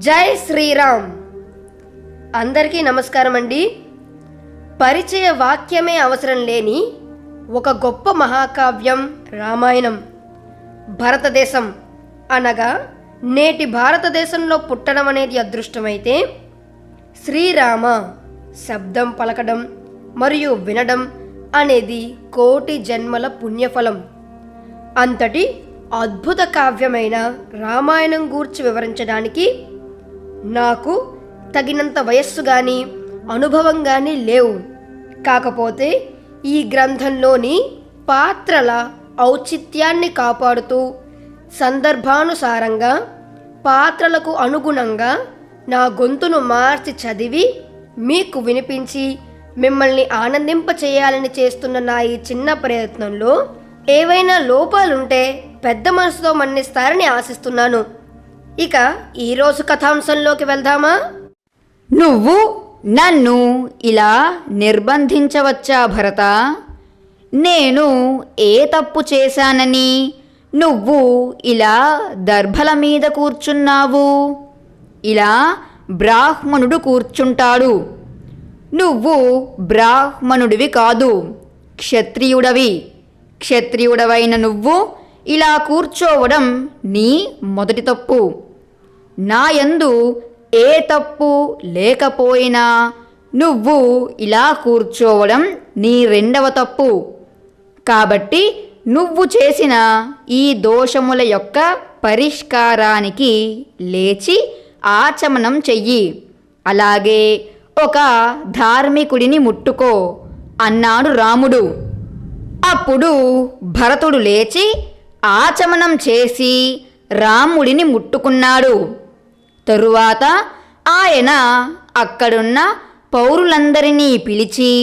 జై శ్రీరామ్. అందరికీ నమస్కారం అండి. పరిచయ వాక్యమే అవసరం లేని ఒక గొప్ప మహాకావ్యం రామాయణం. భారతదేశం అనగా నేటి భారతదేశంలో పుట్టడం అనేది అదృష్టమైతే, శ్రీరామ శబ్దం పలకడం మరియు వినడం అనేది కోటి జన్మల పుణ్యఫలం. అంతటి అద్భుత కావ్యమైన రామాయణం గూర్చి వివరించడానికి నాకు తగినంత వయస్సు కానీ అనుభవం కానీ లేవు. కాకపోతే ఈ గ్రంథంలోని పాత్రల ఔచిత్యాన్ని కాపాడుతూ సందర్భానుసారంగా పాత్రలకు అనుగుణంగా నా గొంతును మార్చి చదివి మీకు వినిపించి మిమ్మల్ని ఆనందింపచేయాలని చేస్తున్న నా ఈ చిన్న ప్రయత్నంలో ఏవైనా లోపాలుంటే పెద్ద మనసుతో మన్నిస్తారని ఆశిస్తున్నాను. ఇక ఈరోజు కథాంశంలోకి వెళ్దామా? నువ్వు నన్ను ఇలా నిర్బంధించవచ్చా భరత? నేను ఏ తప్పు చేశానని నువ్వు ఇలా దర్భల మీద కూర్చున్నావు? ఇలా బ్రాహ్మణుడు కూర్చుంటాడు. నువ్వు బ్రాహ్మణుడివి కాదు, క్షత్రియుడవి. క్షత్రియుడవైన నువ్వు ఇలా కూర్చోవడం నీ మొదటి తప్పు. నాయందు ఏ తప్పు లేకపోయినా నువ్వు ఇలా కూర్చోవడం నీ రెండవ తప్పు. కాబట్టి నువ్వు చేసిన ఈ దోషముల యొక్క పరిష్కారానికి లేచి ఆచమనం చెయ్యి. అలాగే ఒక ధార్మికుడిని ముట్టుకో అన్నాడు రాముడు. అప్పుడు భరతుడు లేచి ఆచమనం చేసి రాముడిని ముట్టుకున్నాడు. తరువాత ఆయన అక్కడున్న పౌరులందరినీ పిలిచి,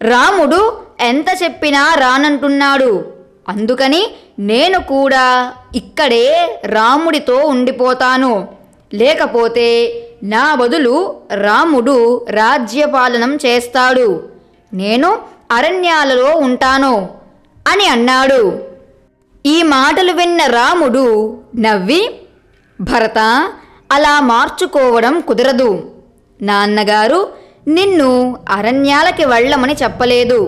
రాముడు ఎంత చెప్పినా రానంటున్నాడు, అందుకని నేను కూడా ఇక్కడే రాముడితో ఉండిపోతాను. లేకపోతే నా బదులు రాముడు రాజ్యపాలనం చేస్తాడు. నేను అరణ్యాలలో ఉంటాను అని అన్నాడు. ఈ మాటలు విన్న రాముడు నవ్వి, భరత, అలా మార్చుకోవడం కుదరదు. నాన్నగారు నిన్ను అరణ్యాలకి వెళ్ళమని చెప్పలేదు.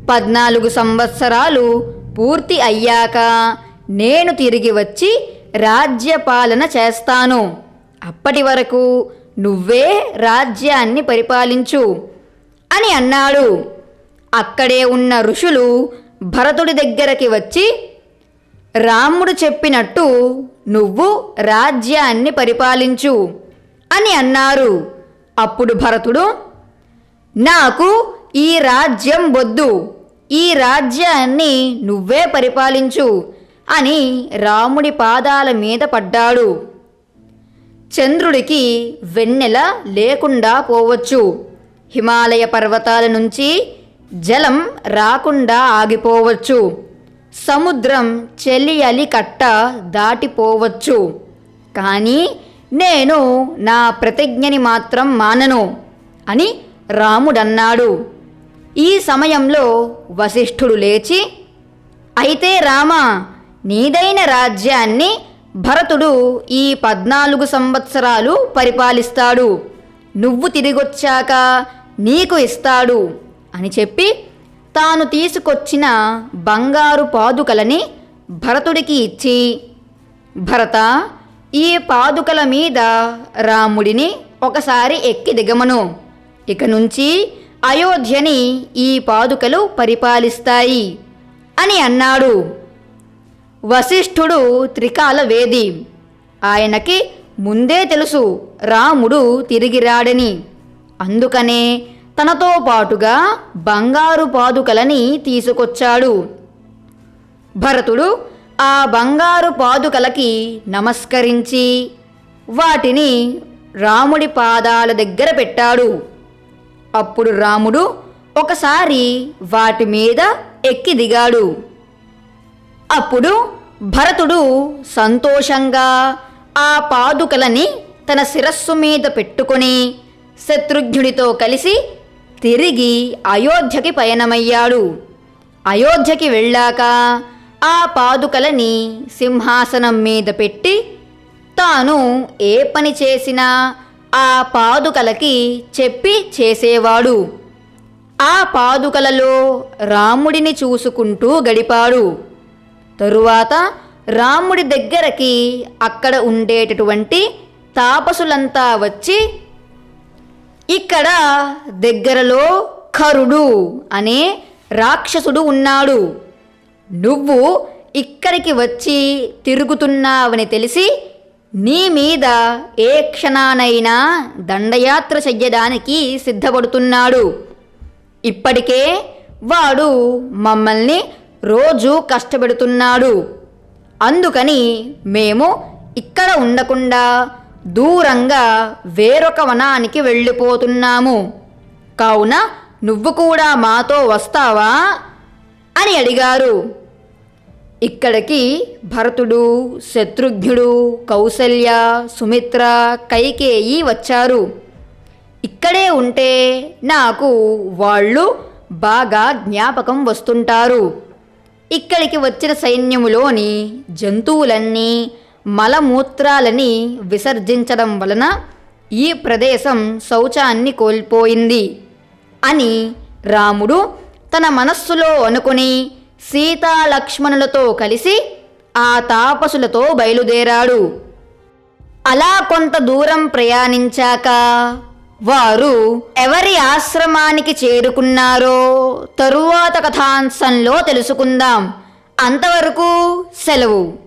14 సంవత్సరాలు పూర్తి అయ్యాక నేను తిరిగి వచ్చి రాజ్యపాలన చేస్తాను. అప్పటి వరకు నువ్వే రాజ్యాన్ని పరిపాలించు అని అన్నాడు. అక్కడే ఉన్న ఋషులు భరతుడి దగ్గరికి వచ్చి, రాముడు చెప్పినట్టు నువ్వు రాజ్యాన్ని పరిపాలించు అని అన్నారు. అప్పుడు భరతుడు, నాకు ఈ రాజ్యం వద్దు, ఈ రాజ్యాన్ని నువ్వే పరిపాలించు అని రాముడి పాదాల మీద పడ్డాడు. చంద్రుడికి వెన్నెల లేకుండా పోవచ్చు, హిమాలయ పర్వతాల నుంచి జలం రాకుండా ఆగిపోవచ్చు, సముద్రం చెలియలి కట్ట దాటిపోవచ్చు, కానీ నేను నా ప్రతిజ్ఞని మాత్రం మానను అని రాముడన్నాడు. ఈ సమయంలో వశిష్ఠుడు లేచి, అయితే రామ, నీదైన రాజ్యాన్ని భరతుడు ఈ 14 సంవత్సరాలు పరిపాలిస్తాడు. నువ్వు తిరిగొచ్చాక నీకు ఇస్తాడు అని చెప్పి తాను తీసుకొచ్చిన బంగారు పాదుకలని భరతుడికి ఇచ్చి, భరత, ఈ పాదుకల మీద రాముడిని ఒకసారి ఎక్కి దిగమను. ఇక నుంచి అయోధ్యని ఈ పాదుకలు పరిపాలిస్తాయి అని అన్నాడు. వశిష్ఠుడు త్రికాల వేది. ఆయనకి ముందే తెలుసు రాముడు తిరిగి రాడని. అందుకనే తనతో పాటుగా బంగారు పాదుకలని తీసుకొచ్చాడు. భరతుడు ఆ బంగారు పాదుకలకి నమస్కరించి వాటిని రాముడి పాదాల దగ్గర పెట్టాడు. అప్పుడు రాముడు ఒకసారి వాటి మీద ఎక్కి దిగాడు. అప్పుడు భరతుడు సంతోషంగా ఆ పాదుకలని తన శిరస్సు మీద పెట్టుకొని శత్రుఘ్నుడితో కలిసి తిరిగి అయోధ్యకి పయనమయ్యాడు. అయోధ్యకి వెళ్ళాక ఆ పాదుకలని సింహాసనం మీద పెట్టి తాను ఏ పని చేసినా ఆ పాదుకలకి చెప్పి చేసేవాడు. ఆ పాదుకలలో రాముడిని చూసుకుంటూ గడిపాడు. తరువాత రాముడి దగ్గరకి అక్కడ ఉండేటటువంటి తాపసులంతా వచ్చి, ఇక్కడ దగ్గరలో ఖరుడు అనే రాక్షసుడు ఉన్నాడు, నువ్వు ఇక్కడికి వచ్చి తిరుగుతున్నావని తెలిసి నీ మీద ఏ క్షణానైనా దండయాత్ర చెయ్యడానికి సిద్ధపడుతున్నాడు. ఇప్పటికే వాడు మమ్మల్ని రోజు కష్టపెడుతున్నాడు. అందుకని మేము ఇక్కడ ఉండకుండా దూరంగా వేరొక వనానికి వెళ్ళిపోతున్నాము. కావున నువ్వు కూడా మాతో వస్తావా అని అడిగారు. ఇక్కడికి భరతుడు, శత్రుఘ్నుడు, కౌసల్య, సుమిత్ర, కైకేయి వచ్చారు. ఇక్కడే ఉంటే నాకు వాళ్ళు బాగా జ్ఞాపకం వస్తుంటారు. ఇక్కడికి వచ్చిన సైన్యములోని జంతువులన్నీ మలమూత్రాలని విసర్జించడం వలన ఈ ప్రదేశం శౌచాన్ని కోల్పోయింది అని రాముడు తన మనస్సులో అనుకుని సీతాలక్ష్మణులతో కలిసి ఆ తాపసులతో బయలుదేరాడు. అలా కొంత దూరం ప్రయాణించాక వారు ఎవరి ఆశ్రమానికి చేరుకున్నారో తరువాత కథాంశంలో తెలుసుకుందాం. అంతవరకు సెలవు.